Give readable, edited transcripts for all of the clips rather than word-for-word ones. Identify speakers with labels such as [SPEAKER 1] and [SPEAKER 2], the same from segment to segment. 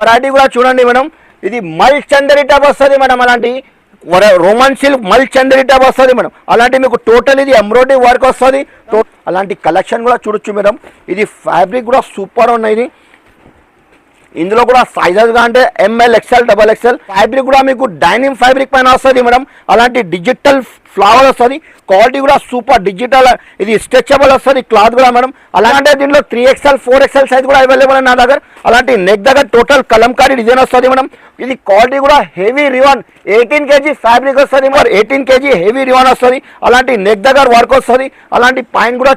[SPEAKER 1] Variety కూడా చూడండి madam, ఇది మల్ చందరి టైప్ వస్తుంది మేడం. అలాంటి రోమన్ సిల్క్ మల్ చందరి టైప్ వస్తుంది మేడం. అలాంటి మీకు టోటల్ ఇది ఎంబ్రాయిడరీ వర్క్ వస్తుంది. అలాంటి కలెక్షన్ కూడా చూడొచ్చు మేడం. ఇది ఫ్యాబ్రిక్ కూడా సూపర్ ఉన్నది. ఇందులో కూడా సైజెస్ గా అంటే ML, XL, double XL. Fabric కూడా మీకు డైనింగ్ ఫ్యాబ్రిక్ పైన వస్తుంది మేడం. అలాంటి డిజిటల్ ఫ్లవర్ వస్తుంది. క్వాలిటీ కూడా సూపర్ డిజిటల్, ఇది స్ట్రెచబుల్ వస్తుంది క్లాత్ కూడా మేడం. అలాంటి దీంట్లో 3XL 4XL సైజ్ కూడా అవైలబుల్ నా దగ్గర. అలాంటి నెక్ దగ్గర టోటల్ కలంకారీ డిజైన్ వస్తుంది మేడం. ఇది క్వాలిటీ కూడా హెవీ రివాన్ 18 kg ఫ్యాబ్రిక్ వస్తుంది మరి 18 kg హెవీ రివాన్ వస్తుంది. అలాంటి నెక్ దగ్గర వర్క్ వస్తుంది. అలాంటి పైన కూడా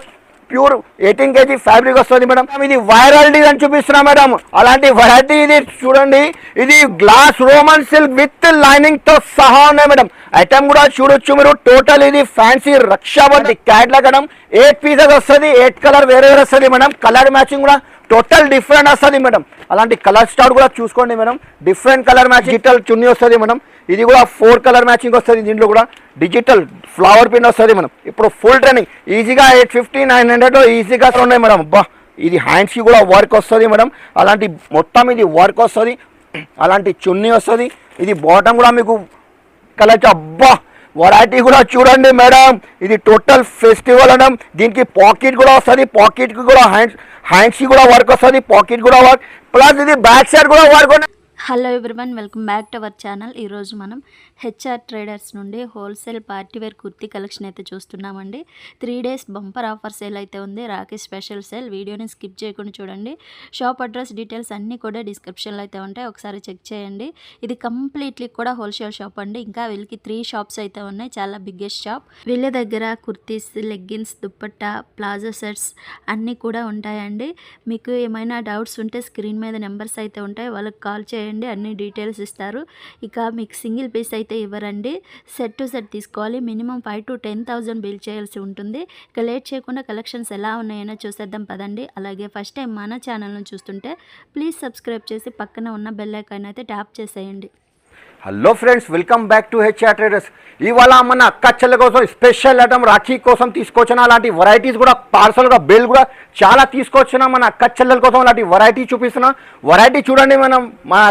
[SPEAKER 1] ప్యూర్ 18 kg ఫ్యాబ్రిక్ వస్తుంది మేడం. ఇది వైరల్ డిజైన్ చూపిస్తున్నా మేడం. అలాంటి వెరైటీ ఇది చూడండి. ఇది glass Roman silk with lining తో సహా ఉన్నాయి మేడం. ఐటమ్ కూడా చూడొచ్చు మీరు. టోటల్ ఇది ఫ్యాన్సీ రక్షాబంధి క్యాట్లాగ్ మేడం. 8 పీసెస్ వస్తుంది. 8 కలర్ వేరే వేరే వస్తుంది మేడం. కలర్ మ్యాచింగ్ కూడా టోటల్ డిఫరెంట్ వస్తుంది మేడం. అలాంటి కలర్ స్టార్ట్ కూడా చూసుకోండి madam. Different colour matching digital chunni వస్తుంది మేడం. ఇది కూడా 4 కలర్ మ్యాచింగ్ వస్తుంది. దీంట్లో కూడా డిజిటల్ ఫ్లవర్ ప్రింట్ వస్తుంది మేడం. ఇప్పుడు ఫుల్ ట్రెండింగ్ ఈజీగా 850 900 ఈజీగా ఉన్నాయి మేడం. అబ్బా ఇది హ్యాండ్స్కి కూడా వర్క్ వస్తుంది మేడం. అలాంటి మొత్తం ఇది వర్క్ వస్తుంది. అలాంటి చున్నీ వస్తుంది. ఇది బాటమ్ కూడా మీకు కలర్. అబ్బా వెరైటీ కూడా చూడండి మేడం. ఇది టోటల్ ఫెస్టివల్ మేడం. దీనికి పాకెట్ కూడా వస్తుంది. పాకెట్కి కూడా హ్యాండ్స్కి కూడా వర్క్ వస్తుంది. పాకెట్ కూడా వర్క్ ప్లస్ ఇది బ్యాక్ సైడ్ కూడా work.
[SPEAKER 2] Hello everyone, welcome back to our channel. ఈరోజు మనం హెచ్ఆర్ ట్రేడర్స్ నుండి హోల్సేల్ పార్టీవేర్ కుర్తీ కలెక్షన్ అయితే చూస్తున్నామండి. 3 days బంపర్ ఆఫర్ సేల్ అయితే ఉంది. Rakhi special sale. వీడియోని స్కిప్ చేయకుండా చూడండి. షాప్ అడ్రస్ డీటెయిల్స్ అన్నీ కూడా డిస్క్రిప్షన్లో అయితే ఉంటాయి, ఒకసారి చెక్ చేయండి. ఇది కంప్లీట్లీ కూడా హోల్సేల్ షాప్ అండి. ఇంకా వీళ్ళకి 3 shops అయితే ఉన్నాయి. చాలా బిగ్గెస్ట్ షాప్. వీళ్ళ దగ్గర kurtis, leggings, dupatta, palazzo sets అన్నీ కూడా ఉంటాయండి. మీకు ఏమైనా డౌట్స్ ఉంటే స్క్రీన్ మీద నెంబర్స్ అయితే ఉంటాయి, వాళ్ళకి కాల్ చేయండి. అన్ని డీటెయిల్స్ ఇస్తారు. ఇక మీకు సింగిల్ పీస్ అయితే ఇవ్వరండి. సెట్ టు సెట్ తీసుకోవాలి. మినిమం 5,000 to 10,000 బిల్ చేయాల్సి ఉంటుంది. ఇక లేట్ చేయకుండా కలెక్షన్స్ ఎలా ఉన్నాయో చూసేద్దాం పదండి. అలాగే ఫస్ట్ టైం మన ఛానల్ను చూస్తుంటే ప్లీజ్ సబ్స్క్రైబ్ చేసి పక్కన ఉన్న బెల్ ఐకాన్ అయితే ట్యాప్ చేసేయండి.
[SPEAKER 1] Hello friends, welcome back to HR traders. ఇవాళ మన అక్క చెల్లెల కోసం స్పెషల్ ఐటమ్ రాఖీ కోసం తీసుకొచ్చిన అలాంటి వెరైటీస్ కూడా పార్సల్గా బిల్ కూడా చాలా తీసుకొచ్చిన మన అక్క చెల్లెల కోసం అలాంటి వెరైటీ చూపిస్తున్నా. వెరైటీ చూడండి మనం.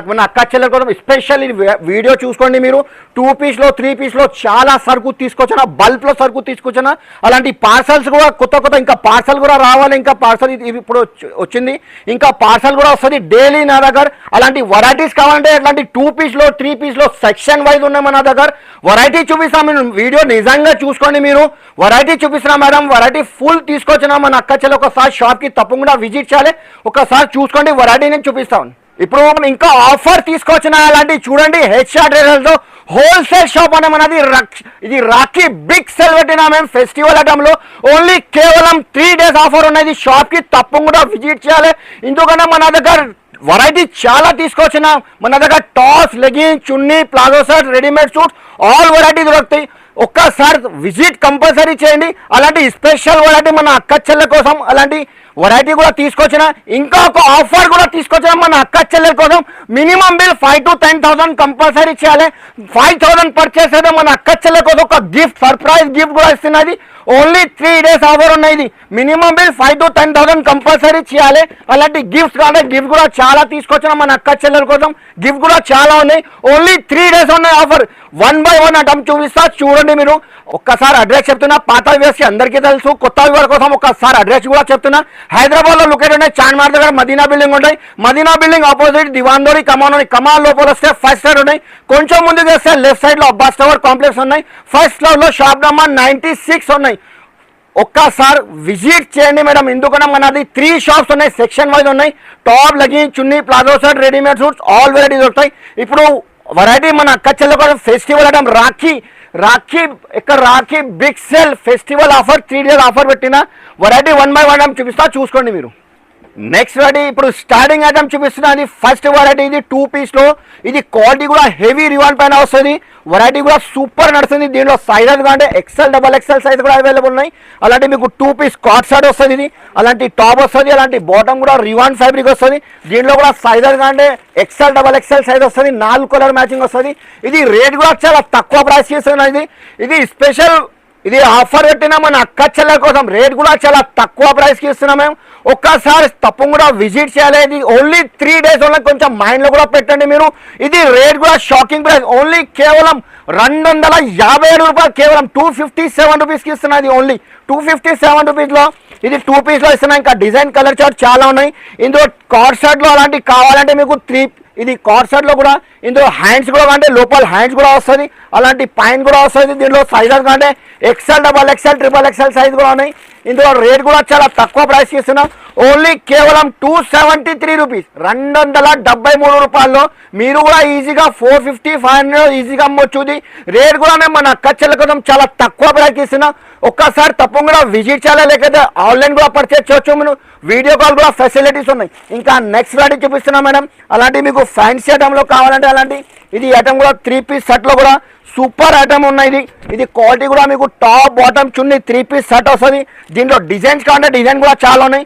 [SPEAKER 1] మన అక్క చెల్లెల కోసం స్పెషల్ వీడియో చూసుకోండి మీరు. 2 piece 3 piece చాలా సరుకు తీసుకొచ్చిన, బల్క్లో సరుకు తీసుకొచ్చిన. అలాంటి పార్సల్స్ కూడా కొత్త ఇంకా పార్సల్ కూడా రావాలి. ఇంకా పార్సల్ ఇప్పుడు వచ్చింది. ఇంకా పార్సల్ కూడా వస్తుంది డైలీ నా దగ్గర. అలాంటి వెరైటీస్ కావాలంటే అట్లాంటి 2 piece 3 piece సెక్షన్ వైజ్ ఉన్నాయి మన దగ్గర. వెరైటీ చూపిస్తాం మీరు. వీడియో నిజంగా చూసుకోండి మీరు. వెరైటీ చూపిస్తున్నా మేడం. వెరైటీ ఫుల్ తీసుకొచ్చినా మన అక్క చెల్లెలు ఒకసారి షాప్కి తప్పకుండా విజిట్ చేయాలి. ఒకసారి చూసుకోండి. వెరైటీ నేను చూపిస్తాను. ఇప్పుడు ఇంకా ఆఫర్ తీసుకొచ్చిన అలాంటి చూడండి. హెచ్ఆర్ ట్రేడర్స్ హోల్సేల్ షాప్ అనే మనది. ఇది రాఖీ బిగ్ సెల్ పెట్టినా మేము ఫెస్టివల్ ఐటమ్లో. ఓన్లీ కేవలం 3 days ఆఫర్ ఉన్నది. షాప్కి తప్పకుండా విజిట్ చేయాలి. ఎందుకంటే మన దగ్గర వెరైటీ చాలా తీసుకొచ్చిన. మన దగ్గర tops, leggings, chunni, palazzo shirt, readymade suit all variety దొరుకుతాయి. ఒక్కసారి విజిట్ కంపల్సరీ చేయండి. అలాంటి స్పెషల్ వెరైటీ మన అక్క చెల్లెల కోసం అలాంటి వెరైటీ కూడా తీసుకొచ్చిన. ఇంకా ఒక ఆఫర్ కూడా తీసుకొచ్చిన మన అక్క చెల్లెల కోసం. మినిమం బిల్ 5,000 to 10,000 కంపల్సరీ చేయాలి. 5,000 పర్చేస్ అయితే మన అక్క చెల్లెల కోసం ఒక గిఫ్ట్, సర్ప్రైజ్ గిఫ్ట్ కూడా ఇస్తున్నది. ఓన్లీ 3 days ఆఫర్ ఉన్నది. మినిమం బిల్ 5,000 to 10,000 కంపల్సరీ చేయాలి. అలాంటి గిఫ్ట్స్ కానీ గిఫ్ట్ కూడా చాలా తీసుకొచ్చిన మన అక్క చెల్లెల కోసం. గిఫ్ట్ కూడా చాలా ఉన్నాయి. ఓన్లీ 3 days ఉన్నాయి ఆఫర్. 1 by 1 ఐటమ్ చూపిస్తా చూడండి మీరు. ఒక్కసారి అడ్రస్ చెప్తున్నా. పాత వ్యూవర్స్ అందరికీ తెలుసు. కొత్త వ్యూవర్ కోసం ఒక్కసారి అడ్రస్ కూడా చెప్తున్నా. హైదరాబాద్లో లొకేట్ ఉన్నాయి. చార్మినార్ దగ్గర మదీనా బిల్డింగ్ ఉంటాయి. మదీనా బిల్డింగ్ ఆపోజిట్ దివాందోరి కమాన్ ఉన్నాయి. కమాన్ లోపల వస్తే ఫస్ట్ సైడ్ ఉన్నాయి. కొంచెం ముందుకు వస్తే లెఫ్ట్ సైడ్లో అబ్బాస్ టవర్ కాంప్లెక్స్ ఉన్నాయి. ఫస్ట్ ఫ్లోర్లో షాప్ నెంబర్ 96 ఉన్నాయి. ఒక్కసారి విజిట్ చేయండి మేడం. ఎందుకంటే మనది 3 shops ఉన్నాయి. సెక్షన్ వైజ్ ఉన్నాయి. Top, leggings, chunni, palazzo shirt, readymade suits all varieties వస్తాయి. ఇప్పుడు వెరైటీ మన అక్క చెల్లెల కోసం festival item rakhi big sale festival offer 3 days offer పెట్టిన వెరైటీ 1 by 1 చూపిస్తా చూసుకోండి మీరు. నెక్స్ట్ వెరైటీ ఇప్పుడు స్టార్టింగ్ ఐటమ్ చూపిస్తున్నా. అది ఫస్ట్ వెరైటీ. ఇది 2 piece ఇది క్వాలిటీ కూడా హెవీ రివాన్ పైన వస్తుంది. వెరైటీ కూడా సూపర్ నడుస్తుంది. దీనిలో సైజెస్ అంటే XL, XXL సైజ్ కూడా అవైలబుల్ ఉన్నాయి. అలాంటి మీకు 2 piece కార్డ్ షర్ట్ వస్తుంది. ఇది అలాంటి టాప్ వస్తుంది. అలాంటి బాటమ్ కూడా రివాన్ ఫ్యాబ్రిక్ వస్తుంది. దీనిలో కూడా సైజెస్ అంటే XL, XXL సైజ్ వస్తుంది. 4 కలర్ మ్యాచింగ్ వస్తుంది. ఇది రేట్ కూడా చాలా తక్కువ ప్రైస్ చేస్తున్నది. ఇది స్పెషల్ ఇది ఆఫర్ పెట్టినా మన అక్క చెల్లెల కోసం రేట్ కూడా చాలా తక్కువ ప్రైస్కి ఇస్తున్నాం మేము. ఒక్కసారి తప్పకుండా విజిట్ చేయాలి. ఇది ఓన్లీ 3 days ఓన్లీ, కొంచెం మైండ్లో కూడా పెట్టండి మీరు. ఇది రేట్ కూడా షాకింగ్ ప్రైస్, ఓన్లీ కేవలం 257 రూపాయలు, కేవలం 257 రూపీస్కి ఇస్తున్నా. ఇది ఓన్లీ 257 రూపీస్లో ఇది 2 పీస్లో ఇస్తున్నా. ఇంకా డిజైన్ కలర్ చార్ట్ చాలా ఉన్నాయి. ఇందులో కార్డ్ షర్ట్లో అలాంటివి కావాలంటే మీకు 3 ఇది కార్డ్ షర్ట్లో కూడా ఇందులో హ్యాండ్స్ కూడా అంటే లోపల హ్యాండ్స్ కూడా వస్తుంది, అలాంటి పైన కూడా వస్తుంది. దీంట్లో సైజెస్ అంటే XL, XXL, XXL సైజ్ కూడా ఉన్నాయి. ఇందులో రేట్ కూడా చాలా తక్కువ ప్రైస్కి ఇస్తున్నాం. ఓన్లీ కేవలం 273 రూపీస్, 273 రూపాయల్లో మీరు కూడా ఈజీగా 450, 500 ఈజీగా అమ్మొచ్చు. ఇది రేట్ కూడా మన అక్క చెల్లెల కోసం చాలా తక్కువ ప్రైస్కి ఇస్తున్నాం. ఒక్కసారి తప్పకుండా విజిట్ చేయాలి, లేకపోతే ఆన్లైన్ కూడా పర్చేస్ చేయొచ్చు. మీరు వీడియో కాల్ కూడా ఫెసిలిటీస్ ఉన్నాయి. ఇంకా నెక్స్ట్ వెరైటీ చూపిస్తున్నాం మేడం. అలాంటి మీకు ఫ్యాన్సీ ఐటెంలో కావాలంటే అలాంటి ఇది ఐటమ్ కూడా 3 పీస్ సెట్లో కూడా సూపర్ ఐటమ్ ఉన్నాయి. ఇది క్వాలిటీ కూడా మీకు టాప్ బాటమ్ చున్నీ 3 పీస్ సెట్ వస్తుంది. దీంట్లో డిజైన్స్ కావాలంటే డిజైన్ కూడా చాలా ఉన్నాయి.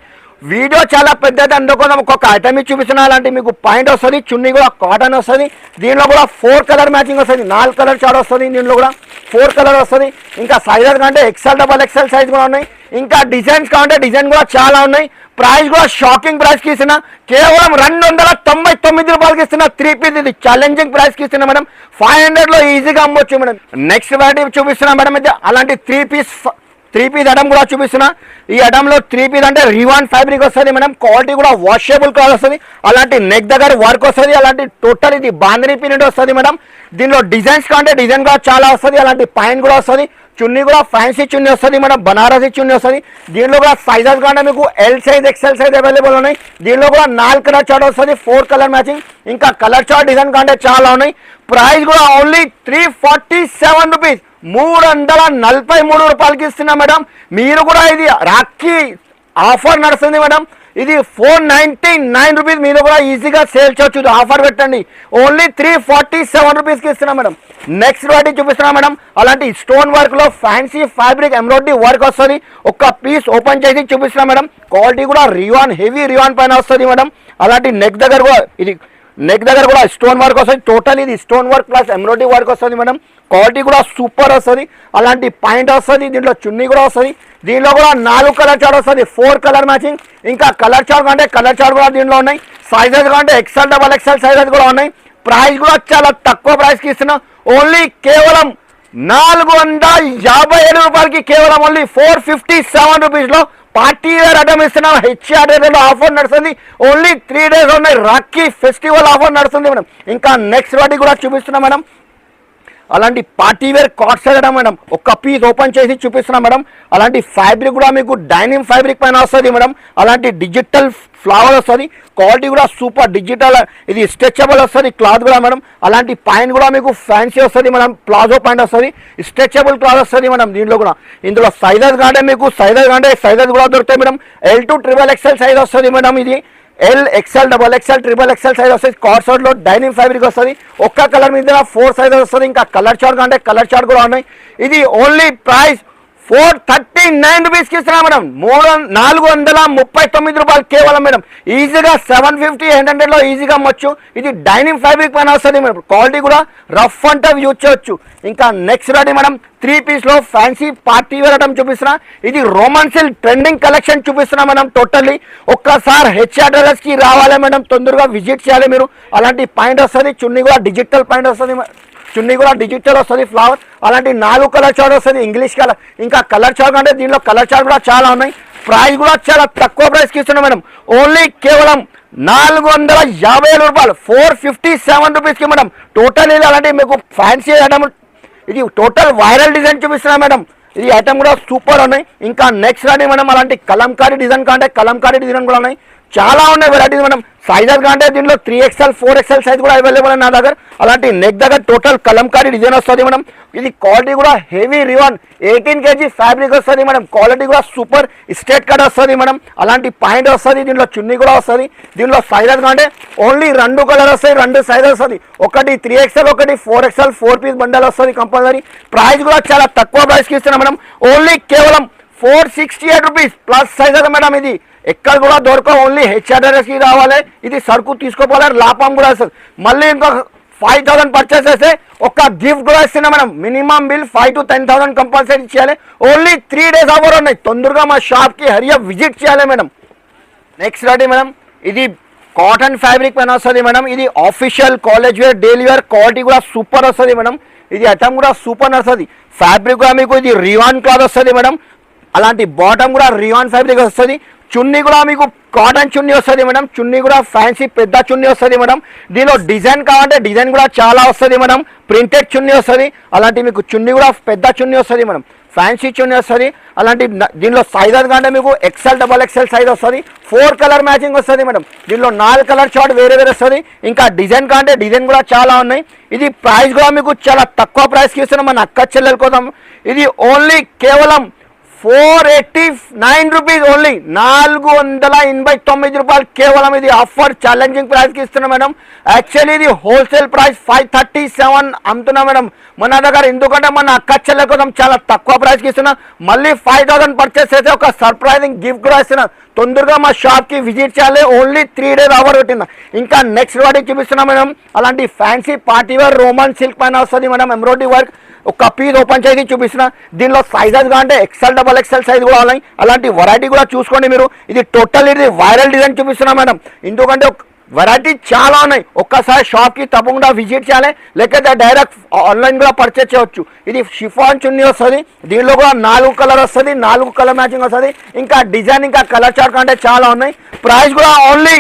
[SPEAKER 1] వీడియో చాలా పెద్దది, అందుకోసం ఒక్కొక్క ఐటమ్ చూపిస్తున్నా. అలాంటి మీకు పాయింట్ వస్తుంది, చున్నీ కూడా కాటన్ వస్తుంది. దీనిలో కూడా 4 కలర్ మ్యాచింగ్ వస్తుంది, 4 కలర్ చార్ట్ వస్తుంది. దీంట్లో కూడా 4 కలర్ వస్తుంది. ఇంకా సైజెస్ కంటే XL, XXL సైజ్ కూడా ఉన్నాయి. ఇంకా డిజైన్స్ కావాలంటే డిజైన్ కూడా చాలా ఉన్నాయి. ప్రైస్ కూడా షాకింగ్ ప్రైస్కి ఇస్తున్నా, కేవలం 299 రూపాయలకి ఇస్తున్నా. 3 పీస్ ఇది ఛాలెంజింగ్ ప్రైస్కి ఇస్తున్నా మేడం. 500లో ఈజీగా అమ్మొచ్చు మేడం. నెక్స్ట్ వెరైటీ చూపిస్తున్నా మేడం. అయితే అలాంటి 3 పీస్ ఐటమ్ కూడా చూపిస్తున్నా. ఈ ఐటమ్లో 3 పీస్ అంటే రివాన్ ఫ్యాబ్రిక్ వస్తుంది మేడం. క్వాలిటీ కూడా వాషబుల్ క్లాత్ వస్తుంది. అలాంటి నెక్ దగ్గర వర్క్ వస్తుంది. అలాంటి టోటల్ ఇది బాంధనీ ప్రింట్ వస్తుంది మేడం. దీనిలో డిజైన్స్ కావాలంటే డిజైన్ కూడా చాలా వస్తుంది. అలాంటి పైన కూడా వస్తుంది. చున్నీ కూడా ఫ్యాన్సీ చున్నీ వస్తుంది మేడం, బనారసీ చున్నీ వస్తుంది. దీనిలో కూడా సైజెస్ కావాలంటే మీకు L size, XL size available ఉన్నాయి. దీనిలో కూడా 4 కలర్ చార్ట్ వస్తుంది, 4 కలర్ మ్యాచింగ్. ఇంకా కలర్ చార్ట్ డిజైన్ కావాలంటే చాలా ఉన్నాయి. ప్రైస్ కూడా ఓన్లీ 347 రూపీస్, 343 రూపాయలకి ఇస్తున్నా మేడం. మీరు కూడా ఇది రాఖీ ఆఫర్ నడుస్తుంది మేడం. ఇది 499 రూపీస్, మీరు కూడా ఈజీగా సేల్ చేయొచ్చు. ఆఫర్ పెట్టండి, ఓన్లీ 347 రూపీస్కి ఇస్తున్నా మేడం. నెక్స్ట్ వెరైటీ చూపిస్తున్నా మేడం. అలాంటి స్టోన్ వర్క్లో ఫ్యాన్సీ ఫ్యాబ్రిక్ ఎంబ్రాయిడరీ వర్క్ వస్తుంది. ఒక పీస్ ఓపెన్ చేసి చూపిస్తున్నా మేడం. క్వాలిటీ కూడా రివాన్, హెవీ రివాన్ పైన వస్తుంది మేడం. అలాంటి నెక్ దగ్గర కూడా ఇది నెక్ దగ్గర కూడా స్టోన్ వర్క్ వస్తుంది. టోటల్ ఇది stone work plus embroidery work వస్తుంది మేడం. క్వాలిటీ కూడా సూపర్ వస్తుంది. అలాంటి పాయింట్ వస్తుంది. దీంట్లో చున్నీ కూడా వస్తుంది. దీనిలో కూడా 4 కలర్ చార్ట్ వస్తుంది, 4 కలర్ మ్యాచింగ్. ఇంకా కలర్ చార్ట్ అంటే కలర్ చార్ట్ కూడా దీంట్లో ఉన్నాయి. సైజెస్ అంటే XL, XXL సైజెస్ కూడా ఉన్నాయి. ప్రైస్ కూడా చాలా తక్కువ ప్రైస్కి ఇస్తున్నాం. ఓన్లీ కేవలం 457 రూపాయలకి, కేవలం ఓన్లీ 457 రూపీస్లో పార్టీ వేర్ ఐటమ్ ఇస్తున్నాం. HRలో ఆఫర్ నడుస్తుంది. ఓన్లీ 3 days ఉన్నాయి. రాఖీ ఫెస్టివల్ ఆఫర్ నడుస్తుంది మేడం. ఇంకా నెక్స్ట్ వాటి కూడా చూపిస్తున్నాం మేడం. అలాంటి party wear card set madam. ఒక పీస్ ఓపెన్ చేసి చూపిస్తున్నాం మేడం. అలాంటి ఫ్యాబ్రిక్ కూడా మీకు డైనింగ్ ఫ్యాబ్రిక్ పైన వస్తుంది మేడం. అలాంటి డిజిటల్ ఫ్లవర్ వస్తుంది. క్వాలిటీ కూడా సూపర్ డిజిటల్, ఇది స్ట్రెచబుల్ వస్తుంది క్లాత్ కూడా మేడం. అలాంటి పైన కూడా మీకు ఫ్యాన్సీ వస్తుంది మేడం. ప్లాజో పాయింట్ వస్తుంది, స్ట్రెచబుల్ క్లాత్ వస్తుంది మేడం. దీంట్లో కూడా ఇందులో సైజెస్ కాంటే మీకు సైజెస్ కూడా దొరుకుతాయి madam. L to XXL size వస్తుంది మేడం. ఇది L, XL, XXL, XXL size వస్తుంది. కార్డ్ షర్ట్లో డైనింగ్ ఫ్యాబ్రిక్ వస్తుంది. ఒక్క కలర్ మీద 4 సైజెస్ వస్తుంది. ఇంకా కలర్ చార్ట్ అంటే కలర్ చార్ట్ కూడా ఉన్నాయి. ఇది ఓన్లీ ప్రైస్ 439 రూపీస్కి ఇస్తున్నా మేడం. 439 రూపాయలు కేవలం మేడం. ఈజీగా 750, 800లో ఈజీగా అమ్మొచ్చు. ఇది డైనింగ్ ఫ్యాబ్రిక్ పైన వస్తుంది మేడం. క్వాలిటీ కూడా రఫ్ అంటే యూజ్ చేయొచ్చు. ఇంకా నెక్స్ట్ రెడీ మేడం. 3 పీస్లో ఫ్యాన్సీ పార్టీ వేర్ ఐటమ్ చూపిస్తున్నా. ఇది రోమన్ సిల్క్ ట్రెండింగ్ కలెక్షన్ చూపిస్తున్నా మేడం. టోటల్లీ ఒక్కసారి HRకి రావాలి మేడం, తొందరగా విజిట్ చేయాలి మీరు. అలాంటి పాయింట్ వస్తుంది. చున్నీ కూడా డిజిటల్ పాయింట్ వస్తుంది. చున్నీ కూడా డిజిటల్ వస్తుంది ఫ్లవర్. అలాంటి 4 కలర్ చార్ట్ వస్తుంది, ఇంగ్లీష్ కలర్. ఇంకా కలర్ చార్ట్ అంటే దీనిలో కలర్ చార్ట్ కూడా చాలా ఉన్నాయి. ప్రైస్ కూడా చాలా తక్కువ ప్రైస్కి ఇస్తున్నాం మేడం. ఓన్లీ కేవలం 457 రూపాయలు, 457 రూపీస్కి మేడం. టోటల్ ఇది అలాంటి మీకు ఫ్యాన్సీ ఐటమ్. ఇది టోటల్ వైరల్ డిజైన్ చూపిస్తున్నా మేడం. ఇది ఐటమ్ కూడా సూపర్ ఉన్నాయి. ఇంకా నెక్స్ట్ రాని మేడం. అలాంటి కలంకారీ డిజైన్ కంటే కలంకారీ డిజైన్ కూడా ఉన్నాయి. చాలా ఉన్నాయి వెరైటీస్ మేడం. సైజెస్ కంటే దీంట్లో 3XL, 4XL సైజ్ కూడా అవైలబుల్ ఉంది నా దగ్గర. అలాంటి నెక్ దగ్గర టోటల్ కలంకారీ డిజైన్ వస్తుంది మేడం. ఇది క్వాలిటీ కూడా హెవీ రివాన్, 18 kg ఫ్యాబ్రిక్ వస్తుంది మేడం. క్వాలిటీ కూడా సూపర్ స్ట్రేట్ కట్ వస్తుంది మేడం. అలాంటి పాయింట్ వస్తుంది. దీంట్లో చున్నీ కూడా వస్తుంది. దీంట్లో సైజెస్ కంటే ఓన్లీ 2 కలర్ వస్తాయి, 2 సైజెస్ వస్తుంది. ఒకటి 3XL, ఒకటి 4XL, 4 పీస్ బండల్ వస్తుంది కంపల్సరీ. ప్రైస్ కూడా చాలా తక్కువ ప్రైస్కి ఇస్తున్నాం మేడం. ఓన్లీ కేవలం 468 రూపీస్ ప్లస్ సైజెస్ మేడం. ఇది ఎక్కడ కూడా దొరకవు, ఓన్లీ HRకి రావాలి. ఇది సరుకు తీసుకోపోవాలి, లాభం కూడా వస్తుంది. మళ్ళీ ఇంకొక 5,000 పర్చేస్ చేస్తే ఒక గిఫ్ట్ కూడా ఇస్తున్నాం madam. Minimum bill 5,000 to 10,000 compulsory చేయాలి. ఓన్లీ 3 days ఆఫర్ ఉన్నాయి. తొందరగా మా షాప్కి హరియా విజిట్ చేయాలి మేడం. నెక్స్ట్ రెడీ మేడం, ఇది కాటన్ ఫ్యాబ్రిక్ పైన వస్తుంది మేడం. ఇది official college wear daily wear quality కూడా సూపర్ వస్తుంది మేడం. ఇది ఐటమ్ కూడా సూపర్ వస్తుంది. ఫ్యాబ్రిక్ కూడా మీకు ఇది రియాన్ క్లాత్ వస్తుంది మేడం. అలాంటి బాటమ్ కూడా రియాన్ ఫ్యాబ్రిక్ వస్తుంది. చున్నీ కూడా మీకు కాటన్ చున్నీ వస్తుంది మేడం. చున్నీ కూడా ఫ్యాన్సీ పెద్ద చున్నీ వస్తుంది మేడం. దీనిలో డిజైన్ కావాలంటే డిజైన్ కూడా చాలా వస్తుంది మేడం. ప్రింటెడ్ చున్నీ వస్తుంది. అలాంటి మీకు చున్నీ కూడా పెద్ద చున్నీ వస్తుంది మేడం. ఫ్యాన్సీ చున్నీ వస్తుంది. అలాంటి దీనిలో సైజెస్ కంటే మీకు XL, XXL సైజ్ వస్తుంది. 4 కలర్ మ్యాచింగ్ వస్తుంది మేడం. దీనిలో 4 కలర్ షార్ట్ వేరే వేరే వస్తుంది. ఇంకా డిజైన్ కంటే డిజైన్ కూడా చాలా ఉన్నాయి. ఇది ప్రైస్ కూడా మీకు చాలా తక్కువ ప్రైస్కి ఇస్తున్నాం మన అక్క చెల్లెల కోసం. ఇది ఓన్లీ కేవలం 489 రూపీస్, ఓన్లీ 489 రూపాయలు కేవలం. ఇది ఆఫర్ ఛాలెంజింగ్ ప్రైస్కి ఇస్తున్నాం మేడం. యాక్చువల్లీ ఇది హోల్సేల్ ప్రైస్ 537 అమ్ముతున్నాం మేడం మన దగ్గర. ఎందుకంటే మన అక్క చెల్లెల కోసం చాలా తక్కువ ప్రైస్కి ఇస్తున్నాం. మళ్ళీ 5,000 పర్చేస్ చేస్తే ఒక సర్ప్రైజింగ్ గిఫ్ట్ కూడా ఇస్తున్నాం. తొందరగా మా షాప్కి విజిట్ చేయాలి. ఓన్లీ 3 days ఆఫర్ పెట్టిందా. ఇంకా నెక్స్ట్ వాటికి చూపిస్తున్నాం మేడం. అలాంటి fancy party wear Roman silk పైన వస్తుంది మేడం. ఎంబ్రాయిడరీ వర్క్ ఒక పీస్ ఓపెన్ చేసి చూపిస్తున్నా. దీనిలో సైజెస్ అంటే XL, XXL సైజ్ కూడా ఉన్నాయి. అలాంటి వెరైటీ కూడా చూసుకోండి మీరు. ఇది టోటల్ ఇది వైరల్ డిజైన్ చూపిస్తున్నా మేడం. ఎందుకంటే వెరైటీ చాలా ఉన్నాయి. ఒక్కసారి షాప్కి తప్పకుండా విజిట్ చేయాలి, లేకపోతే డైరెక్ట్ ఆన్లైన్ కూడా పర్చేస్ చేయవచ్చు. ఇది షిఫాన్ చున్నీ వస్తుంది. దీనిలో కూడా 4 కలర్ వస్తుంది. 4 కలర్ మ్యాచింగ్ వస్తుంది. ఇంకా డిజైన్ ఇంకా కలర్ చార్ట్ అంటే చాలా ఉన్నాయి. ప్రైస్ కూడా ఓన్లీ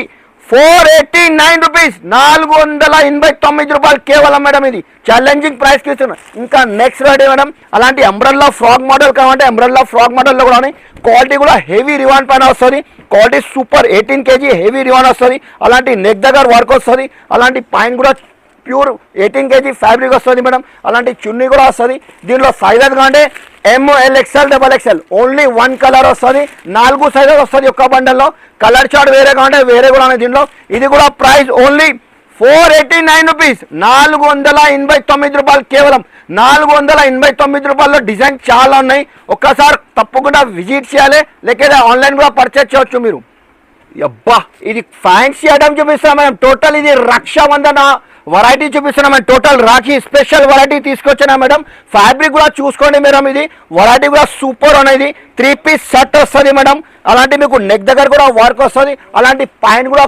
[SPEAKER 1] 489 రూపీస్, 489 రూపాయలు కేవలం మేడం. ఇది ఛాలెంజింగ్ ప్రైస్కి ఇస్తున్నాం. ఇంకా నెక్స్ట్ రెడీ మేడం, అలాంటి అంబ్రెల్లా ఫ్రాక్ మోడల్ కావాలంటే అంబ్రెల్లా ఫ్రాక్ మోడల్లో కూడా ఉన్నాయి. క్వాలిటీ కూడా హెవీ రివాన్ పైన వస్తుంది. క్వాలిటీ సూపర్ 18 kg హెవీ రివాన్ వస్తుంది. అలాంటి నెక్ దగ్గర వర్క్ వస్తుంది. అలాంటి పైన కూడా ప్యూర్ 18 kg ఫ్యాబ్రిక్ వస్తుంది మేడం. అలాంటి చున్నీ కూడా వస్తుంది. దీనిలో సైజెస్ కావాలంటే ML, XL, XXL only 1 colour వస్తుంది. 4 సైజెస్ వస్తుంది ఒక్క బండల్లో. కలర్ చార్ట్ వేరే కావాలంటే వేరే కూడా ఉన్నాయి దీనిలో. ఇది కూడా ప్రైస్ ఓన్లీ 489 రూపీస్, 489 రూపాయలు కేవలం. 489 రూపాయల్లో డిజైన్ చాలా ఉన్నాయి. ఒక్కసారి తప్పకుండా విజిట్ చేయాలి, లేకపోతే ఆన్లైన్ కూడా పర్చేస్ చేయవచ్చు మీరు. అబ్బా, ఇది ఫ్యాన్సీ ఐటమ్ చూపిస్తాం మేడం. టోటల్ ఇది రక్షాబంధన వెరైటీ చూపిస్తున్నాం madam. Total Rakhi special variety తీసుకొచ్చినా మేడం. ఫ్యాబ్రిక్ కూడా చూసుకోండి మేడం. ఇది వెరైటీ కూడా సూపర్ అనేది. 3 piece సెట్ వస్తుంది మేడం. అలాంటి మీకు నెక్ దగ్గర కూడా వర్క్ వస్తుంది. అలాంటి పైన కూడా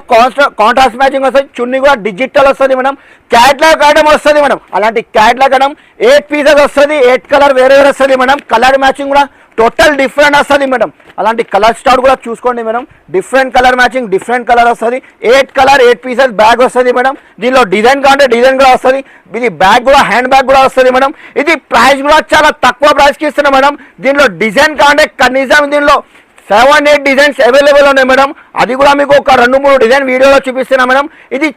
[SPEAKER 1] కాంట్రాస్ట్ మ్యాచింగ్ వస్తుంది. చున్నీ కూడా డిజిటల్ వస్తుంది మేడం. క్యాట్లాగ్ ఐటమ్ వస్తుంది మేడం. అలాంటి క్యాట్లాగ్ ఐటమ్ 8 pieces వస్తుంది. 8 కలర్ వేరే వేరే వస్తుంది మేడం. కలర్ మ్యాచింగ్ కూడా టోటల్ డిఫరెంట్ వస్తుంది మేడం. అలాంటి కలర్ స్టార్ట్ కూడా చూసుకోండి madam. Different colour matching, different colour వస్తుంది. 8 కలర్ 8 pieces బ్యాగ్ వస్తుంది మేడం. దీనిలో డిజైన్ కావాలంటే డిజైన్ కూడా వస్తుంది. ఇది బ్యాగ్ కూడా హ్యాండ్ బ్యాగ్ కూడా వస్తుంది మేడం. ఇది ప్రైస్ కూడా చాలా తక్కువ ప్రైస్కి ఇస్తున్నాం మేడం. దీనిలో డిజైన్ కావాలంటే కనీసం దీనిలో 7-8 డిజైన్స్ అవైలబుల్ ఉన్నాయి మేడం. అది కూడా మీకు ఒక 2-3 డిజైన్ వీడియోలో చూపిస్తున్నా మేడం. ఇది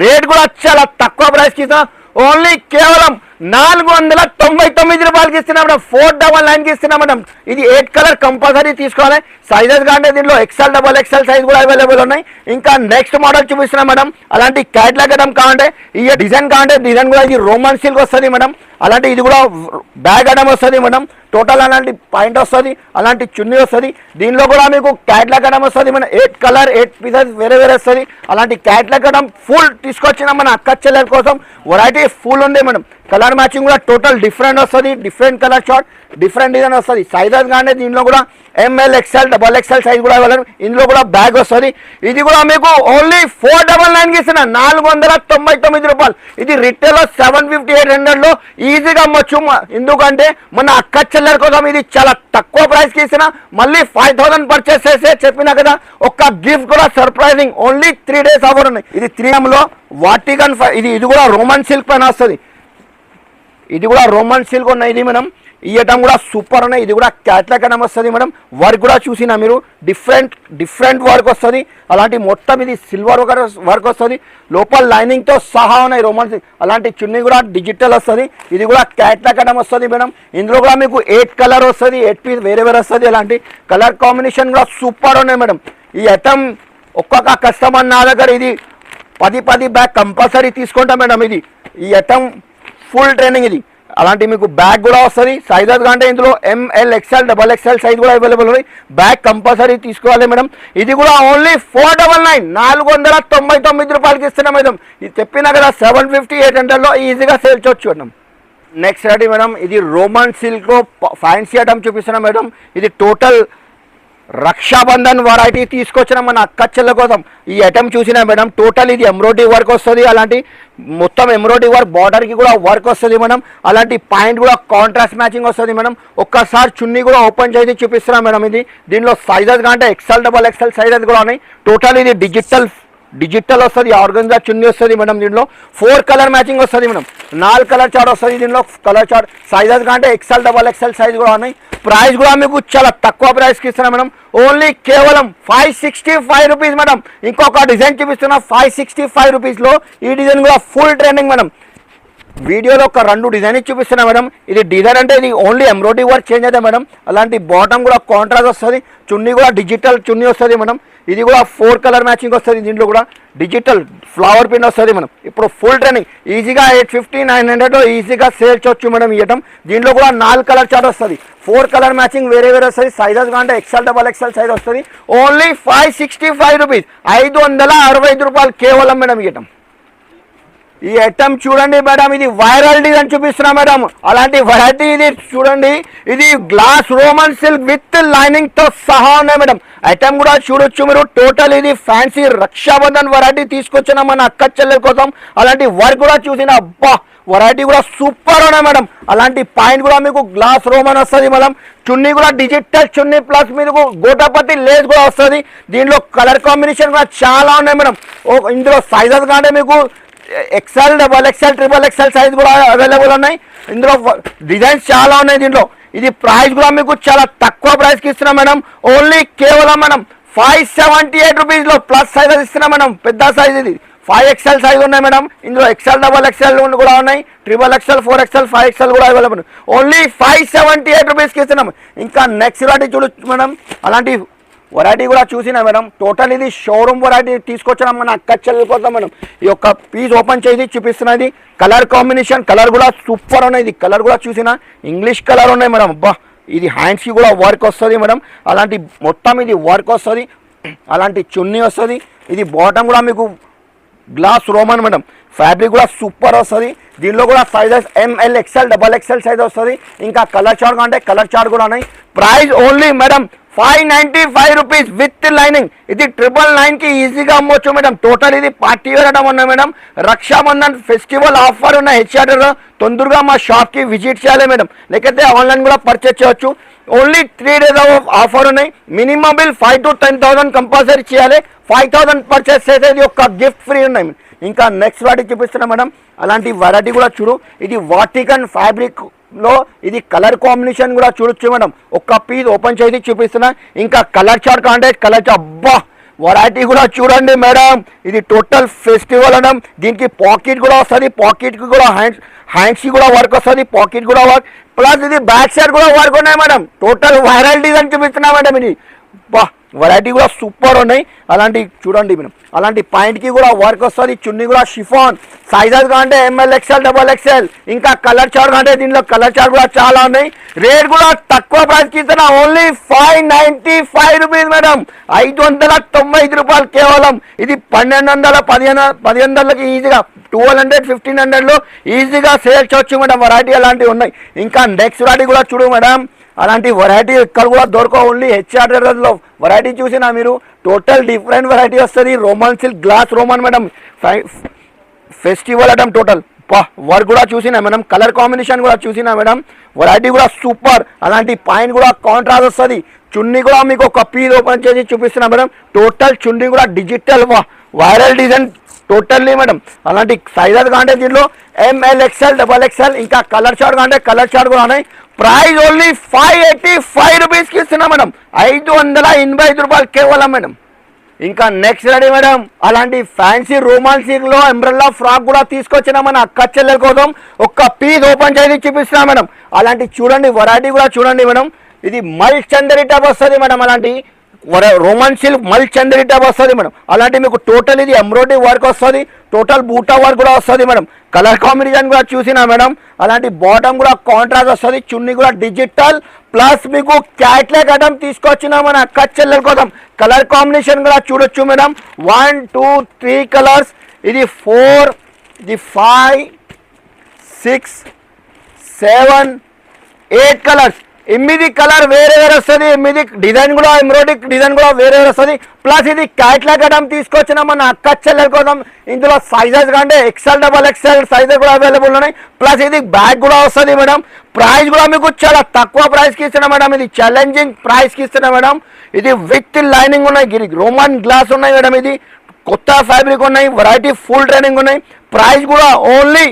[SPEAKER 1] రేట్ కూడా చాలా తక్కువ ప్రైస్కి ఇస్తున్నా. ఓన్లీ కేవలం 499 రూపాయలకి ఇస్తున్నా మేడం. 499కి ఇస్తున్నా మేడం. ఇది 8 కలర్ కంపల్సరీ తీసుకోవాలి. సైజెస్ కావాలంటే దీనిలో XL, XXL సైజ్ కూడా అవైలబుల్ ఉన్నాయి. ఇంకా నెక్స్ట్ మోడల్ చూపిస్తున్నా మేడం. అలాంటి క్యాట్లాగ్ ఐటమ్ కావాలంటే ఈ డిజైన్ కావాలంటే డిజైన్ కూడా ఇది రోమన్ సిల్క్ వస్తుంది మేడం. అలాంటి ఇది కూడా బ్యాగ్ ఐటమ్ వస్తుంది మేడం. టోటల్ అలాంటి పాయింట్ వస్తుంది. అలాంటి చున్నీ వస్తుంది. దీనిలో కూడా మీకు క్యాట్లాగ్ ఐటమ్ వస్తుంది మేడం. 8 కలర్ 8 pieces వేరే వేరే వస్తుంది. అలాంటి క్యాట్లాగ్ ఐటమ్ ఫుల్ తీసుకొచ్చిన మన అక్క చెల్లెల కోసం వెరైటీ ఫుల్ ఉంది మేడం. కలర్ మ్యాచింగ్ కూడా టోటల్ డిఫరెంట్ వస్తుంది. Different colour short, different design వస్తుంది. సైజెస్ కానీ దీనిలో కూడా ML, XL, XXL సైజ్ కూడా అవైలబుల్. ఇందులో కూడా బ్యాగ్ వస్తుంది. ఇది కూడా మీకు ఓన్లీ 499కి ఇస్తున్నా, 499 రూపాయలు. ఇది రిటైల్లో 750-800లో ఈజీగా అమ్మొచ్చు. ఎందుకంటే మన అక్క చెల్లెల కోసం ఇది చాలా తక్కువ ప్రైస్కి ఇస్తున్నా. మళ్ళీ 5,000 పర్చేస్ చేస్తే చెప్పినా కదా ఒక గిఫ్ట్ కూడా సర్ప్రైజింగ్. ఓన్లీ 3 days ఆఫర్ ఉన్నాయి. ఇది 3Mలో వాటికన్. ఇది కూడా రోమన్ సిల్క్ పైన వస్తుంది. ఇది కూడా రోమన్ సిల్క్ ఉన్నాయి ఇది మేడం. ఈ ఐటమ్ కూడా సూపర్ ఉన్నాయి. ఇది కూడా క్యాట్లాగ్ ఐటమ్ వస్తుంది మేడం. వర్క్ కూడా చూసినా మీరు డిఫరెంట్ వర్క్ వస్తుంది. అలాంటి మొత్తం ఇది సిల్వర్ వర్క్ వస్తుంది. లోపల లైనింగ్తో సహా ఉన్నాయి రోమన్ సిల్క్. అలాంటి చున్నీ కూడా డిజిటల్ వస్తుంది. ఇది కూడా క్యాట్లాగ్ ఐటమ్ వస్తుంది మేడం. ఇందులో కూడా మీకు 8 కలర్ వస్తుంది. 8 pieces వేరే వేరే వస్తుంది. అలాంటి కలర్ కాంబినేషన్ కూడా సూపర్ ఉన్నాయి మేడం. ఈ ఐటమ్ ఒక్కొక్క కస్టమర్ నా దగ్గర ఇది 10 బ్యాగ్ కంపల్సరీ తీసుకుంటాం మేడం. ఇది ఈ ఐటమ్ ఫుల్ ట్రైనింగ్. ఇది అలాంటి మీకు బ్యాగ్ కూడా వస్తుంది. సైజెస్ అంటే ఇందులో ML XL XXL సైజ్ కూడా అవైలబుల్ ఉంది. బ్యాగ్ కంపల్సరీ తీసుకోవాలి మేడం. ఇది కూడా ఓన్లీ 499 499 రూపాయలకి ఇస్తున్నాం మేడం. ఇది చెప్పినా కదా 750 800లో ఈజీగా సేల్ చేయొచ్చు మేడం. నెక్స్ట్ రెడీ మేడం, ఇది రోమన్ సిల్క్ లో ఫ్యాన్సీ ఐటమ్ చూపిస్తున్నాం మేడం. ఇది టోటల్ రక్షాబంధన్ వెరైటీ తీసుకొచ్చిన మన అక్క చెల్లెల కోసం ఈ ఐటమ్ చూసినా మేడం. టోటల్ ఇది ఎంబ్రాయిడరీ వర్క్ వస్తుంది. అలాంటి మొత్తం ఎంబ్రాయిడరీ వర్క్ బార్డర్కి కూడా వర్క్ వస్తుంది మేడం. అలాంటి పాయింట్ కూడా కాంట్రాస్ట్ మ్యాచింగ్ వస్తుంది మేడం. ఒక్కసారి చున్నీ కూడా ఓపెన్ చేసి చూపిస్తున్నాం మేడం. ఇది దీనిలో సైజెస్ అంటే XL XXL సైజెస్ కూడా ఉన్నాయి. టోటల్ ఇది డిజిటల్ వస్తుంది. ఆర్గంజా చున్నీ వస్తుంది మేడం. దీంట్లో 4 కలర్ మ్యాచింగ్ వస్తుంది మేడం. 4 కలర్ చార్ట్ వస్తుంది. దీనిలో కలర్ చార్ట్ సైజెస్ అంటే XL XXL సైజ్ కూడా ఉన్నాయి. ప్రైస్ కూడా మీకు చాలా తక్కువ ప్రైస్కి ఇస్తున్నాం మేడం. ఓన్లీ కేవలం 565 రూపీస్ మేడం. ఇంకొక డిజైన్ చూపిస్తున్నా 565 రూపీస్లో. ఈ డిజైన్ కూడా ఫుల్ ట్రెండింగ్ మేడం. వీడియోలో ఒక 2 డిజైన్ చూపిస్తున్నా మేడం. ఇది డిజైన్ అంటే ఇది ఓన్లీ ఎంబ్రాయిడరీ వర్క్ చేంజ్ అవుతుంది మేడం. అలాంటి బాటమ్ కూడా కాంట్రాస్ట్ వస్తుంది. చున్నీ కూడా డిజిటల్ చున్నీ వస్తుంది మేడం. ఇది కూడా 4 కలర్ మ్యాచింగ్ వస్తుంది. దీంట్లో కూడా డిజిటల్ ఫ్లవర్ పిన్ వస్తుంది మనం. ఇప్పుడు ఫుల్ ట్రెండింగ్ ఈజీగా 850 900 ఈజీగా సేల్ చేయొచ్చు మేడం. ఇవ్వటం దీంట్లో కూడా 4 కలర్ చార్ట్ వస్తుంది. 4 కలర్ మ్యాచింగ్ వేరే వస్తుంది. సైజెస్ అంటే XL XXL సైజ్ వస్తుంది. ఓన్లీ 565 రూపీస్ 565 రూపాయలు కేవలం మేడం ఇవ్వటం. ఈ ఐటమ్ చూడండి మేడం, ఇది వైరల్ డిజైన్ చూపిస్తున్నా మేడం. అలాంటి వెరైటీ ఇది చూడండి. ఇది glass Roman silk with lining తో సహా ఉన్నాయి మేడం. ఐటమ్ కూడా చూడొచ్చు మీరు. టోటల్ ఇది ఫ్యాన్సీ రక్షాబంధన్ వెరైటీ తీసుకొచ్చిన మన అక్క చెల్లెల కోసం. అలాంటి వర్క్ కూడా చూసిన అబ్బా వెరైటీ కూడా సూపర్ ఉన్నాయి మేడం. అలాంటి పాయింట్ కూడా మీకు గ్లాస్ రోమన్ వస్తుంది మేడం. చున్నీ కూడా డిజిటల్ చున్నీ ప్లస్ మీకు గోటాపతి లేస్ కూడా వస్తుంది. దీంట్లో కలర్ కాంబినేషన్ కూడా చాలా ఉన్నాయి మేడం. ఇందులో సైజెస్ కంటే మీకు XL XXL XXL సైజ్ కూడా అవైలబుల్ ఉన్నాయి. ఇందులో డిజైన్స్ చాలా ఉన్నాయి దీంట్లో. ఇది ప్రైస్ కూడా మీకు చాలా తక్కువ ప్రైస్కి ఇస్తున్నాం మేడం. ఓన్లీ కేవలం మనం 578 రూపీస్లో ప్లస్ సైజెస్ ఇస్తున్నాం మేడం. పెద్ద సైజ్ ఇది 5XL సైజ్ ఉన్నాయి మేడం. ఇందులో XL XXL కూడా ఉన్నాయి. XXL 4XL 5XL కూడా అవైలబుల్. ఓన్లీ 578 రూపీస్కి ఇస్తున్నాం. ఇంకా నెక్స్ట్ వెరైటీ చూడొచ్చు మేడం. అలాంటి వెరైటీ కూడా చూసినా మేడం. టోటల్ ఇది షోరూమ్ వెరైటీ తీసుకొచ్చిన మన అక్క చెల్లెల కోసం మేడం. ఈ యొక్క పీస్ ఓపెన్ చేసి చూపిస్తున్నది. కలర్ కాంబినేషన్ కలర్ కూడా సూపర్ ఉన్నాయి. ఇది కలర్ కూడా చూసినా ఇంగ్లీష్ కలర్ ఉన్నాయి మేడం. అబ్బా ఇది హ్యాండ్స్కి కూడా వర్క్ వస్తుంది మేడం. అలాంటి మొత్తం ఇది వర్క్ వస్తుంది. అలాంటి చున్నీ వస్తుంది. ఇది బాటమ్ కూడా మీకు గ్లాస్ రోమన్ మేడం. ఫ్యాబ్రిక్ కూడా సూపర్ వస్తుంది. దీనిలో కూడా sizes ML XL XXL size వస్తుంది. ఇంకా కలర్ చార్ట్ అంటే కలర్ చార్ట్ కూడా ఉన్నాయి. Price only madam 595 rupees with lining. ఇది 999కి ఈజీగా అమ్మవచ్చు మేడం. టోటల్ ఇది పార్టీ వేర్ ఐటమ్ ఉన్నాయి మేడం. రక్షాబంధన్ ఫెస్టివల్ ఆఫర్ ఉన్న హెచ్ఆర్లో తొందరగా మా షాప్కి విజిట్ చేయాలి మేడం. లేకపోతే ఆన్లైన్ కూడా పర్చేస్ చేయొచ్చు. ఓన్లీ 3 days ఆఫర్ ఉన్నాయి. మినిమం బిల్ 5 to 10,000 కంపల్సరీ చేయాలి. 5,000 పర్చేస్ చేసేది ఒక గిఫ్ట్ ఫ్రీ ఉన్నాయి. ఇంకా నెక్స్ట్ వెరైటీ చూపిస్తున్నా మేడం. అలాంటి వెరైటీ కూడా చూడు. ఇది వాటికన్ ఫ్యాబ్రిక్ లో ఇది కలర్ కాంబినేషన్ కూడా చూడొచ్చు మేడం. ఒక్క పీస్ ఓపెన్ చేసి చూపిస్తున్నా. ఇంకా కలర్ చార్ట్ అంటే కలర్ చార్ట్ అబ్బా వెరైటీ కూడా చూడండి మేడం. ఇది టోటల్ ఫెస్టివల్ మేడం. దీనికి పాకెట్ కూడా వస్తుంది. పాకెట్కి కూడా హ్యాండ్స్కి కూడా వర్క్ వస్తుంది. పాకెట్ కూడా వర్క్ ప్లస్ ఇది బ్యాక్ సైడ్ కూడా వర్క్ ఉన్నాయి మేడం. టోటల్ వైరల్ డిజైన్ చూపిస్తున్నా మేడం. ఇది బా వెరైటీ కూడా సూపర్ ఉన్నాయి. అలాంటి చూడండి మేడం. అలాంటి పాయింట్కి కూడా వర్క్ వస్తుంది. చున్నీ కూడా షిఫాన్ సైజెస్ అంటే ML XL XXL. ఇంకా కలర్ చార్ట్ అంటే దీనిలో కలర్ చార్ట్ కూడా చాలా ఉన్నాయి. రేట్ కూడా తక్కువ ప్రైస్కి ఇస్తున్నా. Only 595 rupees madam. 595 రూపాయలు కేవలం. ఇది 1200 ఈజీగా 1200 1500లో ఈజీగా సేల్ చేయొచ్చు మేడం. వెరైటీ అలాంటివి ఉన్నాయి. ఇంకా నెక్స్ట్ వెరైటీ కూడా చూడు మేడం. అలాంటి వెరైటీ ఇక్కడ కూడా దొరకవు. ఓన్లీ హెచ్ఆర్లో వెరైటీ చూసినా మీరు టోటల్ డిఫరెంట్ వెరైటీ వస్తుంది. Roman silk glass Roman madam. Festival item total work కూడా చూసినా మేడం. కలర్ కాంబినేషన్ కూడా చూసినా మేడం. వెరైటీ కూడా సూపర్. అలాంటి పాయింట్ కూడా కాంట్రాస్ట్ వస్తుంది. చున్నీ కూడా మీకు ఒక పీస్ ఓపెన్ చేసి చూపిస్తున్నా మేడం. టోటల్ చున్నీ కూడా digital viral design totally madam. అలాంటి సైజెస్ అంటే దీంట్లో ML XL XXL. ఇంకా కలర్ చార్ట్ అంటే కలర్ చార్ట్ కూడా ఉన్నాయి. ప్రైస్ ఓన్లీ 585 రూపీస్కి ఇస్తున్నా మేడం. 585 రూపాయలు కేవలం మేడం. ఇంకా నెక్స్ట్ రెడీ మేడం. అలాంటి ఫ్యాన్సీ రోమన్ సిల్క్ లో ఎంబ్రెల్లా ఫ్రాక్ కూడా తీసుకొచ్చిన మన అక్క చెల్లెల కోసం ఒక్క పీస్ ఓపెన్ చేసి చూపిస్తున్నా మేడం. అలాంటి చూడండి వెరైటీ కూడా చూడండి మేడం. ఇది మల్ చందరి టైప్ వస్తుంది మేడం. అలాంటి రోమన్ సిల్క్ మల్ చందరి టైప్ వస్తుంది మేడం. అలాంటి మీకు టోటల్ ఇది ఎంబ్రాయిడరీ వర్క్ వస్తుంది, టోటల్ బూటా వర్క్ కూడా వస్తుంది మేడం. కలర్ కాంబినేషన్ కూడా చూసినా మేడం. అలాంటి బాటమ్ కూడా కాంట్రాస్ట్ వస్తుంది, చున్నీ కూడా డిజిటల్ ప్లస్ మీకు క్యాట్లాగ్ ఐటమ్ తీసుకొచ్చిన మన అక్క చెల్లెల కోసం. కలర్ కాంబినేషన్ కూడా చూడొచ్చు మేడం. 1 2 3 కలర్స్, ఇది 4, ఇది 5 6 7 8 కలర్స్. 8 కలర్ వేరే వేరే వస్తుంది, 8 డిజైన్ కూడా ఎంబ్రాయిడరీ డిజైన్ కూడా వేరే వేరే వస్తుంది. ప్లస్ ఇది క్యాట్లాగ్ ఐటమ్ తీసుకొచ్చిన మన అక్క చెల్లెల కోసం. ఇందులో సైజెస్ కంటే XL XXL సైజెస్ కూడా అవైలబుల్ ఉన్నాయి. ప్లస్ ఇది బ్యాగ్ కూడా వస్తుంది మేడం. ప్రైస్ కూడా మీకు చాలా తక్కువ ప్రైస్కి ఇస్తున్నా మేడం. ఇది ఛాలెంజింగ్ ప్రైస్కి ఇస్తున్నా మేడం. ఇది విత్ లైనింగ్ ఉన్నాయి, రోమన్ గ్లాస్ ఉన్నాయి మేడం. ఇది కొత్త ఫ్యాబ్రిక్ ఉన్నాయి, వెరైటీ ఫుల్ ట్రైనింగ్ ఉన్నాయి. ప్రైస్ కూడా ఓన్లీ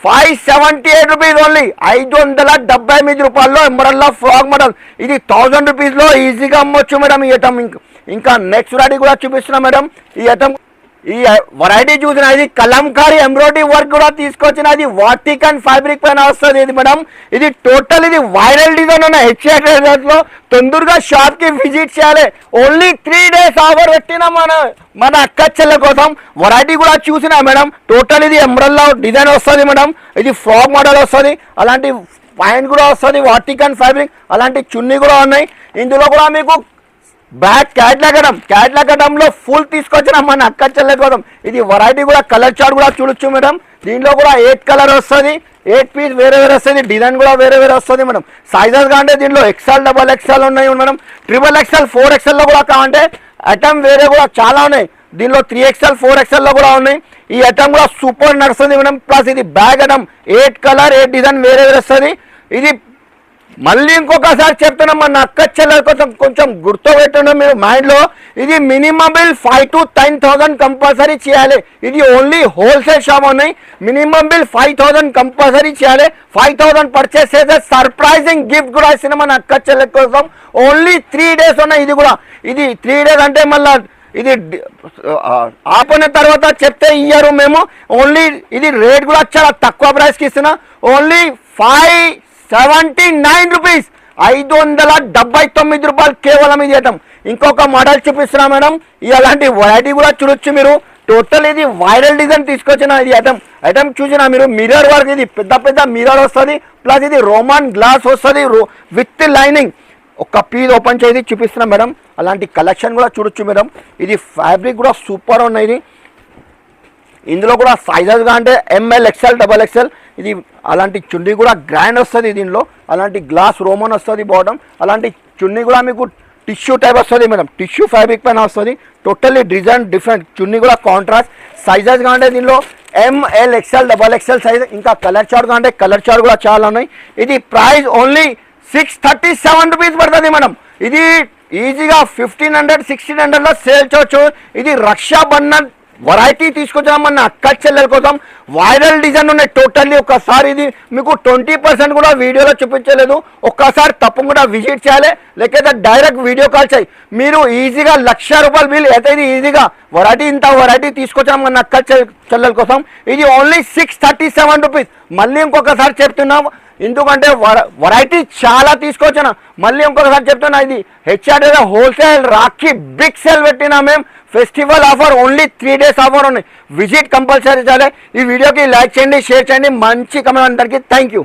[SPEAKER 1] 578 రూపీస్ ఓన్లీ. 578 రూపాయల్లో ఎంబ్రాయిడరీ ఫ్రాక్ మోడల్. ఇది 1000 రూపీస్లో ఈజీగా అమ్మొచ్చు మేడం ఈ ఐటమ్. ఇంకా నెక్స్ట్ వెరైటీ కూడా చూపిస్తున్నా మేడం. ఈ ఐటమ్ ఈ వెరైటీ చూసిన ఇది కలంకారీ ఎంబ్రాయిడరీ వర్క్ కూడా తీసుకొచ్చిన ఇది వాటికన్ ఫ్యాబ్రిక్ పైన వస్తుంది ఇది మేడం. ఇది టోటల్ ఇది వైరల్ డిజైన్ ఉన్న హెచ్ఐలో. తొందరగా షాప్ కి విజిట్ చేయాలి. ఓన్లీ 3 days ఆఫర్ పెట్టిన మన అక్క చెల్లె కోసం. వెరైటీ కూడా చూసినా మేడం. టోటల్ ఇది ఎంబ్రాయిడరీ డిజైన్ వస్తుంది మేడం. ఇది ఫ్రాక్ మోడల్ వస్తుంది, అలాంటి పాయింట్ కూడా వస్తుంది వాటికన్ ఫ్యాబ్రిక్. అలాంటి చున్నీ కూడా ఉన్నాయి. ఇందులో కూడా మీకు బ్యాక్ క్యాట్లాగ్ ఐటమ్ లో ఫుల్ తీసుకొచ్చిన మన అక్క చెల్లె కోసం. ఇది వెరైటీ కూడా కలర్ చార్ట్ కూడా చూడొచ్చు మేడం. దీంట్లో కూడా 8 కలర్ వస్తుంది, 8 పీస్ వేరే వేరే వస్తుంది, డిజైన్ కూడా వేరే వేరే వస్తుంది మేడం. సైజెస్ కాంటే దీంట్లో XL XXL ఉన్నాయి మేడం. XXL 4XL లో కూడా కావాలంటే ఐటమ్ వేరే కూడా చాలా ఉన్నాయి. దీనిలో 3XL 4XL లో కూడా ఉన్నాయి. ఈ ఐటమ్ కూడా సూపర్ నడుస్తుంది మేడం. ప్లస్ ఇది బ్యాగ్ ఐటమ్ 8 కలర్ 8 డిజైన్ వేరే వేరే వస్తుంది. ఇది మళ్ళీ ఇంకొకసారి చెప్తున్నాం, మన అక్క చెల్లెల కోసం కొంచెం గుర్తుపెట్టండి మీరు మైండ్లో. ఇది మినిమం బిల్ 5 to 10,000 కంపల్సరీ చేయాలి. ఇది ఓన్లీ హోల్సేల్ షాప్ ఉన్నాయి. మినిమం బిల్ 5,000 కంపల్సరీ చేయాలి. 5,000 పర్చేస్ చేస్తే సర్ప్రైజింగ్ గిఫ్ట్ కూడా ఇస్తున్న మన అక్క చెల్లెల కోసం. ఓన్లీ 3 days ఉన్నాయి. ఇది 3 days అంటే మళ్ళీ ఇది ఆపన తర్వాత చెప్తే ఇయ్యరు మేము. ఓన్లీ ఇది రేట్ కూడా చాలా తక్కువ ప్రైస్కి ఇస్తున్నా. ఓన్లీ 579 రూపీస్, 579 రూపాయలు కేవలం ఇది ఐటమ్. ఇంకొక మోడల్ చూపిస్తున్నా మేడం. అలాంటి వెరైటీ కూడా చూడొచ్చు మీరు. టోటల్ ఇది వైరల్ డిజైన్ తీసుకొచ్చిన ఇది ఐటమ్ చూసినా మీరు. మిర్రర్ వర్క్, ఇది పెద్ద మిర్రర్ వస్తుంది. ప్లస్ ఇది రోమన్ గ్లాస్ వస్తుంది విత్ లైనింగ్. ఒక పీస్ ఓపెన్ చేసి చూపిస్తున్నా మేడం. అలాంటి కలెక్షన్ కూడా చూడొచ్చు మేడం. ఇది ఫ్యాబ్రిక్ కూడా సూపర్ ఉన్నాయి. ఇందులో కూడా సైజెస్ అంటే ML XL XXL. ఇది అలాంటి చున్నీ కూడా గ్రాండ్ వస్తుంది దీనిలో. అలాంటి గ్లాస్ రోమన్ వస్తుంది బాటమ్. అలాంటి చున్నీ కూడా మీకు టిష్యూ టైప్ వస్తుంది మేడం. టిష్యూ ఫ్యాబ్రిక్ పైన వస్తుంది. Totally design different. చున్నీ కూడా కాంట్రాస్ట్. సైజెస్ అంటే దీనిలో ML XL XXL సైజ్. ఇంకా కలర్ చార్ట్ అంటే కలర్ చార్ట్ కూడా చాలా ఉన్నాయి. ఇది ప్రైస్ ఓన్లీ 637 రూపీస్ పడుతుంది మేడం. ఇది ఈజీగా 1500-1600లో సేల్ చేయొచ్చు. ఇది రక్షాబంధన్ వెరైటీ తీసుకొచ్చాం మన అక్క చెల్లెల కోసం. వైరల్ డిజైన్ ఉన్నాయి టోటల్లీ. ఒకసారి ఇది మీకు 20% కూడా వీడియోలో చూపించలేదు. ఒక్కసారి తప్పకుండా విజిట్ చేయాలి, లేకపోతే డైరెక్ట్ వీడియో కాల్ చేయి. మీరు ఈజీగా 1,00,000 రూపాయలు బిల్ అయితే ఇది ఈజీగా ఇంత వెరైటీ తీసుకొచ్చాం మన అక్క చెల్లెల కోసం. ఇది ఓన్లీ 637 రూపీస్. మళ్ళీ ఇంకొకసారి చెప్తున్నాం, ఎందుకంటే వెరైటీ చాలా తీసుకొచ్చిన. మళ్ళీ ఇంకొకసారి చెప్తున్నా, ఇది HRA wholesale Rakhi big sale పెట్టినా మేము. Festival offer only 3 days offer ఉన్నాయి. విజిట్ కంపల్సరీ చేయాలి. ఈ వీడియోకి లైక్ చేయండి, షేర్ చేయండి, మంచి కమెంట్ అందరికీ. Thank you.